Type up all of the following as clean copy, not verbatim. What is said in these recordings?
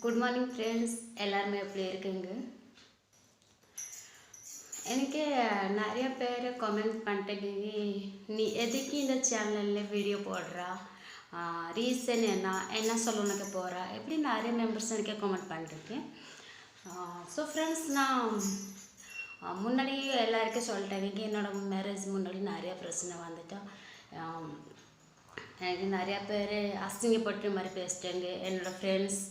Good morning friends, எல்லாருமே எப்படி இருக்குங்க? எனக்கு நிறைய பேர் கமெண்ட் பண்ணிட்டு நீ எதுக்கு இந்த சேனலில் வீடியோ போடுறா, ரீசன் என்ன சொல்லணுக்கு போகிறா, எப்படி நிறைய மெம்பர்ஸ் எனக்கு கமெண்ட் பண்ணிருக்கேன். ஸோ ஃப்ரெண்ட்ஸ், நான் முன்னாடி எல்லாருக்கும் சொல்லிட்டேன், என்னோடய மேரேஜ் முன்னாடி நிறையா பிரச்சனை வந்துட்டா. எனக்கு நிறையா பேர் அசிங்கப்பட்டு மாதிரி பேசிட்டாங்க. என்னோடய ஃப்ரெண்ட்ஸ்,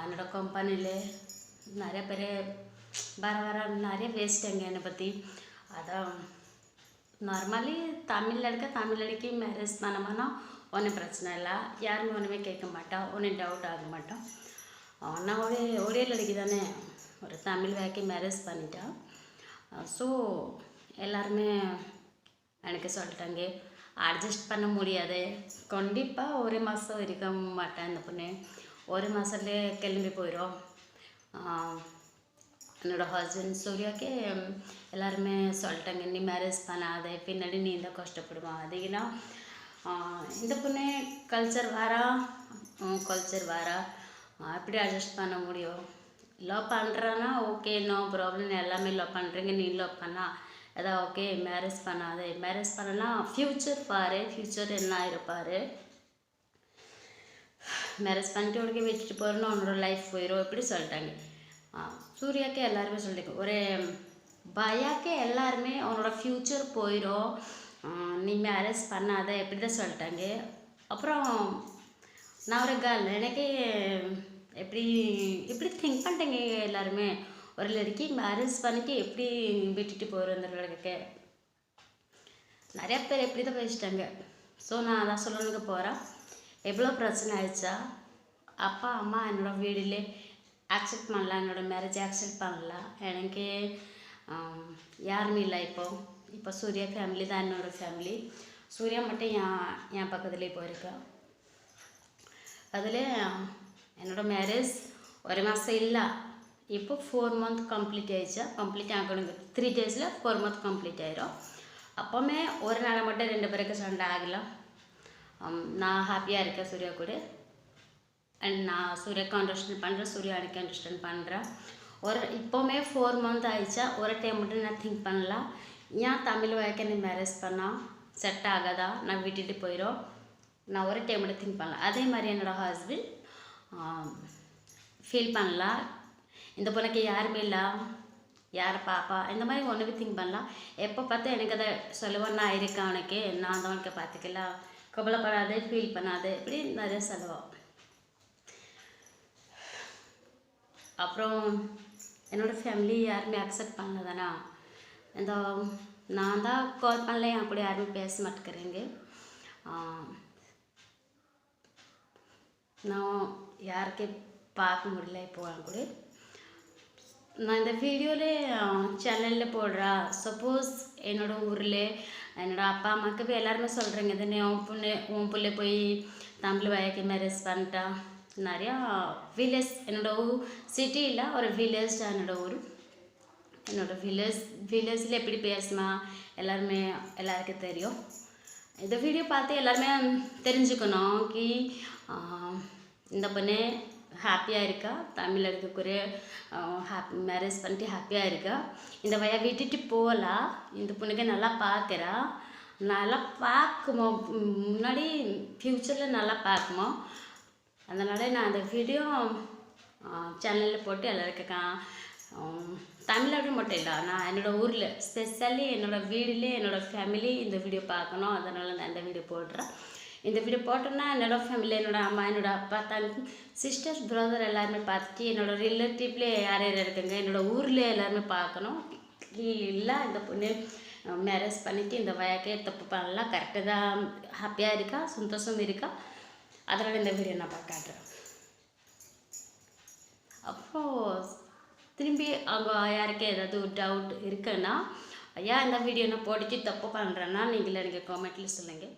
என்னோடய கம்பெனியில் நிறைய பேர் வர நிறைய பேசிட்டாங்க என்னை பற்றி. அதான் நார்மலி தமிழடிக்கு மேரேஜ் பண்ணோம்னா ஒன்றும் பிரச்சனை இல்லை, யாருமே ஒன்றுமே கேட்க மாட்டோம், ஒன்றும் டவுட் ஆக மாட்டோம். நான் ஒரே லடிக்கு தானே ஒரு தமிழ் வேலைக்கு மேரேஜ் பண்ணிட்டேன். ஸோ எல்லாருமே எனக்கு சொல்லிட்டாங்க, அட்ஜஸ்ட் பண்ண முடியாது, கண்டிப்பாக ஒரு மாதம் இருக்க மாட்டேன் இந்த பொண்ணு, ஒரு மாதத்துலேயே கிளம்பி போயிடும். என்னோடய ஹஸ்பண்ட் சூர்யாவுக்கு எல்லாருமே சொல்லிட்டாங்க, நீ மேரேஜ் பண்ணாத, பின்னாடி நீ தான் கஷ்டப்படுவான். அதுக்குன்னா இந்த பொண்ணு கல்ச்சர் வாரா எப்படி அட்ஜஸ்ட் பண்ண முடியும்? லவ் பண்ணுறான்னா ஓகே, நோ ப்ராப்ளம், எல்லாமே லவ் பண்ணுறீங்க, நீ லவ் பண்ணா அதான் ஓகே. மேரேஜ் பண்ணாதே, மேரேஜ் பண்ணனா ஃப்யூச்சர் பாரு, ஃப்யூச்சர் என்ன இருப்பார், மேரேஜ் பண்ணிட்டு உனக்கு விட்டுட்டு போகிறோன்னு உன்னோட லைஃப் போயிடும், இப்படி சொல்லிட்டாங்க. சூர்யாவுக்கு எல்லாருமே சொல்லிட்டாங்க, ஒரு பயாக்கு எல்லாருமே அவனோட ஃப்யூச்சர் போயிடும், நீ மேரேஜ் பண்ணாத, எப்படி தான் சொல்லிட்டாங்க. அப்புறம் நான் ஒரு கேர்ள், எனக்கு எப்படி திங்க் பண்ணிட்டேங்க எல்லாருமே, ஒரு லடுக்கி மேரேஜ் பண்ணிட்டு எப்படி விட்டுட்டு போகிறோம் அந்த லடுக்கு, நிறையா பேர் எப்படி தான் பேசிட்டாங்க. ஸோ நான் அதான் சொல்லணுக்கு போகிறேன். எவ்வளோ பிரச்சனை ஆயிடுச்சா, அப்பா அம்மா என்னோடய வீடிலே ஆக்செப்ட் பண்ணல, என்னோடய மேரேஜ் ஆக்செப்ட் பண்ணல, எனக்கு யாருமே இல்லை. இப்போ சூர்யா ஃபேமிலி தான் என்னோடய ஃபேமிலி. சூர்யா மட்டும் என் பக்கத்துலேயே போயிருக்கா. அதில் என்னோடய மேரேஜ் ஒரு மாதம் இல்லை, இப்போ 4 month கம்ப்ளீட் ஆயிடுச்சா, கம்ப்ளீட் ஆகணுங்க 3 daysல 4 month கம்ப்ளீட் ஆயிடும். அப்போவுமே ஒரு நாள் மட்டும் 2 பேருக்கு சண்டை ஆகலாம். நான் ஹாப்பியாக இருக்கேன் சூர்யா கூட, அண்ட் நான் சூர்யாவுக்கு அண்டர்ஸ்டாண்ட் பண்ணுறேன், சூர்யா எனக்கு அண்டர்ஸ்டாண்ட் பண்ணுறேன். இப்போவுமே 4 month ஆயிடுச்சா, ஒரு டைம் மட்டும் நான் திங்க் பண்ணலாம், ஏன் தமிழ் வழக்க நீ மேரேஜ் பண்ணால் செட் ஆகாதா, நான் விட்டுட்டு போயிடும், நான் ஒரு டைம் மட்டும் திங்க் பண்ணலாம். அதே மாதிரி என்னோடய ஹஸ்பண்ட் ஃபீல் பண்ணலாம், இந்த பொண்ணுக்கு யாருமே இல்லை, யாரை பாப்பா, இந்த மாதிரி ஒன்றுமே திங்க் பண்ணலாம். எப்போ பார்த்தா எனக்கு அதை சொல்லுவேன், நான் இருக்கேன் உனக்கு, நான் தான் உனக்கு பார்த்துக்கலாம், கவலைப்படாதே, ஃபீல் பண்ணாதே, இப்படி நிறைய சொல்லுவோம். அப்புறம் என்னோடய ஃபேமிலி யாருமே அக்செப்ட் பண்ணதானா, இந்த நான் தான் கால் பண்ணல, என் கூட யாருமே பேச மாட்டேங்கிறீங்க. நான் யாருக்கு பார்க்க முடியல இப்போ என் கூட. நான் இந்த வீடியோவில் சேனலில் போடுறா, சப்போஸ் என்னோடய ஊரில் என்னோடய அப்பா அம்மாவுக்கு எல்லாருமே சொல்கிறீங்க, தானே உன் பிள்ளை போய் தமிழ் வயக்கு மேரேஜ் பண்ணிட்டா. நிறையா வில்லேஜ், என்னோடய சிட்டி இல்லை, ஒரு வில்லேஜ் தான் என்னோடய ஊர். என்னோடய வில்லேஜில் எப்படி பேசுமா எல்லாருக்கும் தெரியும். இந்த வீடியோ பார்த்து எல்லாருமே தெரிஞ்சுக்கணும் கி இந்த பொண்ணு ஹாப்பியாக இருக்கா, தமிழில் இருக்கக்கூடிய மேரேஜ் பண்ணிட்டு ஹாப்பியாக இருக்கா, இந்த வய விட்டுட்டு போகலாம், இந்த பொண்ணுக்கு நல்லா பார்க்குறா, நல்லா பார்க்குமோ, முன்னாடி ஃப்யூச்சரில் நல்லா பார்க்குமோ. அதனால் நான் அந்த வீடியோ சேனலில் போட்டு எல்லாருக்கும் தமிழ்நாடு மட்டும் இல்லை, நான் என்னோடய ஊரில் ஸ்பெஷலி என்னோடய வீடில் என்னோடய ஃபேமிலி இந்த வீடியோ பார்க்கணும், அதனால் நான் இந்த வீடியோ போடுறேன். இந்த வீடியோ போட்டோன்னா என்னோடய ஃபேமிலி, என்னோடய அம்மா, என்னோடய அப்பா, தங்கி, சிஸ்டர்ஸ், பிரதர் எல்லாருமே பார்த்துட்டு, என்னோடய ரிலேட்டிவ்லேயே யார் யார் இருக்குங்க, என்னோடய ஊரில் எல்லாருமே பார்க்கணும். இல்லை இந்த பொண்ணு மேரேஜ் பண்ணிவிட்டு இந்த வயக்கே தப்பு பண்ணலாம், கரெக்டாக தான் ஹாப்பியாக இருக்கா, சந்தோஷம் இருக்கா, அதனால் இந்த வீடியோ நான் காட்டுறேன். அப்போது திரும்பி அவங்க யாருக்கு ஏதாவது டவுட் இருக்குன்னா, ஏன் இந்த வீடியோ நான் போட்டுட்டு தப்பு பண்ணுறேன்னா நீங்கள் எனக்கு கமெண்ட்டில் சொல்லுங்கள்.